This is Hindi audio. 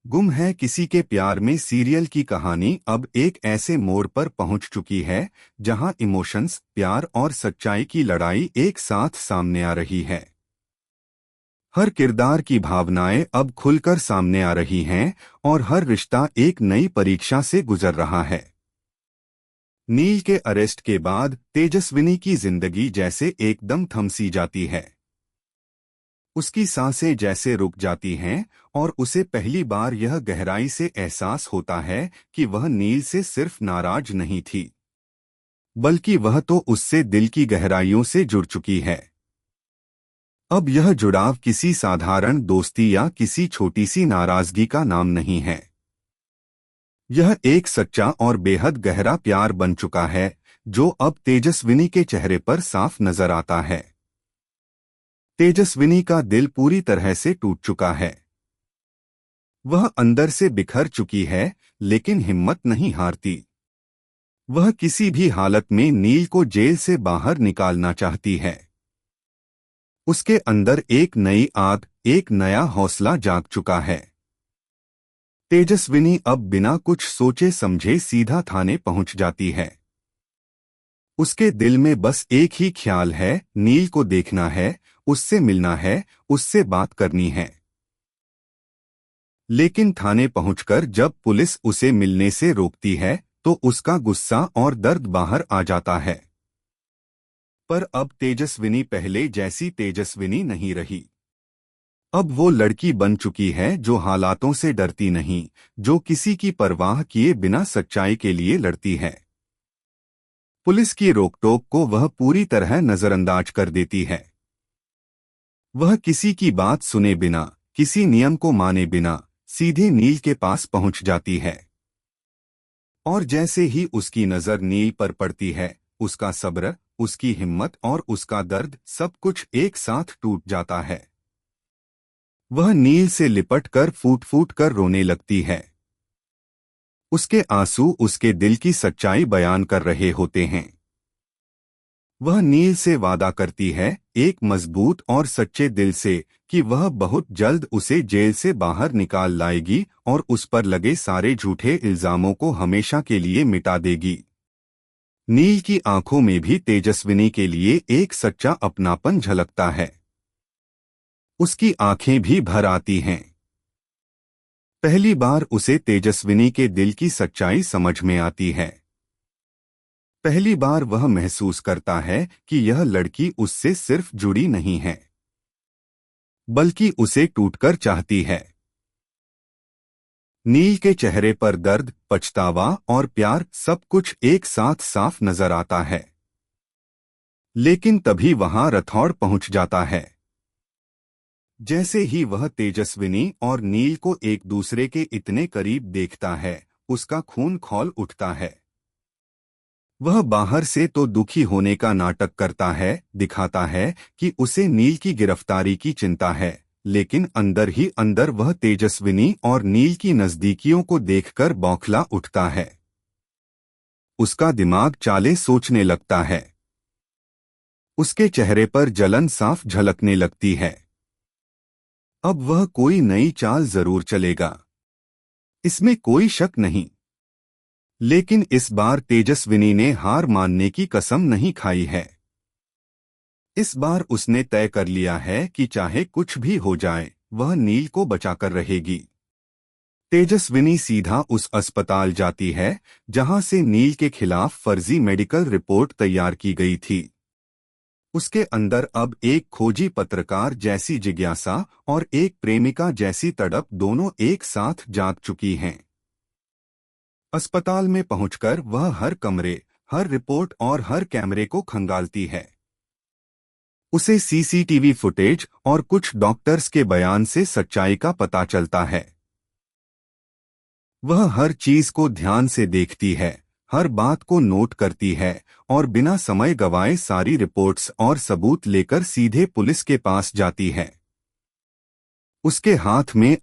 गुम है किसी के प्यार में सीरियल की कहानी अब एक ऐसे मोड़ पर पहुंच चुकी है जहां इमोशंस, प्यार और सच्चाई की लड़ाई एक साथ सामने आ रही है। हर किरदार की भावनाएं अब खुलकर सामने आ रही हैं और हर रिश्ता एक नई परीक्षा से गुजर रहा है। नील के अरेस्ट के बाद तेजस्विनी की जिंदगी जैसे एकदम थम सी जाती है। उसकी सांसें जैसे रुक जाती हैं और उसे पहली बार यह गहराई से एहसास होता है कि वह नील से सिर्फ नाराज नहीं थी, बल्कि वह तो उससे दिल की गहराइयों से जुड़ चुकी है। अब यह जुड़ाव किसी साधारण दोस्ती या किसी छोटी सी नाराजगी का नाम नहीं है। यह एक सच्चा और बेहद गहरा प्यार बन चुका है, जो अब तेजस्विनी के चेहरे पर साफ नजर आता है। तेजस्विनी का दिल पूरी तरह से टूट चुका है। वह अंदर से बिखर चुकी है, लेकिन हिम्मत नहीं हारती। वह किसी भी हालत में नील को जेल से बाहर निकालना चाहती है। उसके अंदर एक नई आग, एक नया हौसला जाग चुका है। तेजस्विनी अब बिना कुछ सोचे समझे सीधा थाने पहुंच जाती है। उसके दिल में बस एक ही ख्याल है, नील को देखना है, उससे मिलना है, उससे बात करनी है। लेकिन थाने पहुंचकर जब पुलिस उसे मिलने से रोकती है तो उसका गुस्सा और दर्द बाहर आ जाता है। पर अब तेजस्विनी पहले जैसी तेजस्विनी नहीं रही। अब वो लड़की बन चुकी है जो हालातों से डरती नहीं, जो किसी की परवाह किए बिना सच्चाई के लिए लड़ती है। पुलिस की रोक-टोक को वह पूरी तरह नजरअंदाज कर देती है। वह किसी की बात सुने बिना, किसी नियम को माने बिना सीधे नील के पास पहुंच जाती है। और जैसे ही उसकी नजर नील पर पड़ती है, उसका सब्र, उसकी हिम्मत और उसका दर्द सब कुछ एक साथ टूट जाता है। वह नील से लिपट कर फूट फूट कर रोने लगती है। उसके आंसू उसके दिल की सच्चाई बयान कर रहे होते हैं। वह नील से वादा करती है, एक मजबूत और सच्चे दिल से, कि वह बहुत जल्द उसे जेल से बाहर निकाल लाएगी और उस पर लगे सारे झूठे इल्जामों को हमेशा के लिए मिटा देगी। नील की आंखों में भी तेजस्विनी के लिए एक सच्चा अपनापन झलकता है। उसकी आंखें भी भर आती हैं। पहली बार उसे तेजस्विनी के दिल की सच्चाई समझ में आती है। पहली बार वह महसूस करता है कि यह लड़की उससे सिर्फ जुड़ी नहीं है, बल्कि उसे टूटकर चाहती है। नील के चेहरे पर दर्द, पछतावा और प्यार सब कुछ एक साथ साफ नजर आता है। लेकिन तभी वहां रथौड़ पहुंच जाता है। जैसे ही वह तेजस्विनी और नील को एक दूसरे के इतने करीब देखता है, उसका खून खौल उठता है। वह बाहर से तो दुखी होने का नाटक करता है, दिखाता है कि उसे नील की गिरफ्तारी की चिंता है, लेकिन अंदर ही अंदर वह तेजस्विनी और नील की नजदीकियों को देखकर बौखला उठता है। उसका दिमाग चाले सोचने लगता है। उसके चेहरे पर जलन साफ झलकने लगती है। अब वह कोई नई चाल जरूर चलेगा, इसमें कोई शक नहीं। लेकिन इस बार तेजस्विनी ने हार मानने की कसम नहीं खाई है। इस बार उसने तय कर लिया है कि चाहे कुछ भी हो जाए, वह नील को बचाकर रहेगी। तेजस्विनी सीधा उस अस्पताल जाती है जहां से नील के खिलाफ फर्जी मेडिकल रिपोर्ट तैयार की गई थी। उसके अंदर अब एक खोजी पत्रकार जैसी जिज्ञासा और एक प्रेमिका जैसी तड़प दोनों एक साथ जाग चुकी हैं। अस्पताल में पहुंचकर वह हर कमरे, हर रिपोर्ट और हर कैमरे को खंगालती है। उसे सीसीटीवी फुटेज और कुछ डॉक्टर्स के बयान से सच्चाई का पता चलता है। वह हर चीज को ध्यान से देखती है, हर बात को नोट करती है और बिना समय गवाए सारी रिपोर्ट्स और सबूत लेकर सीधे पुलिस के पास जाती है। उसके हाथ में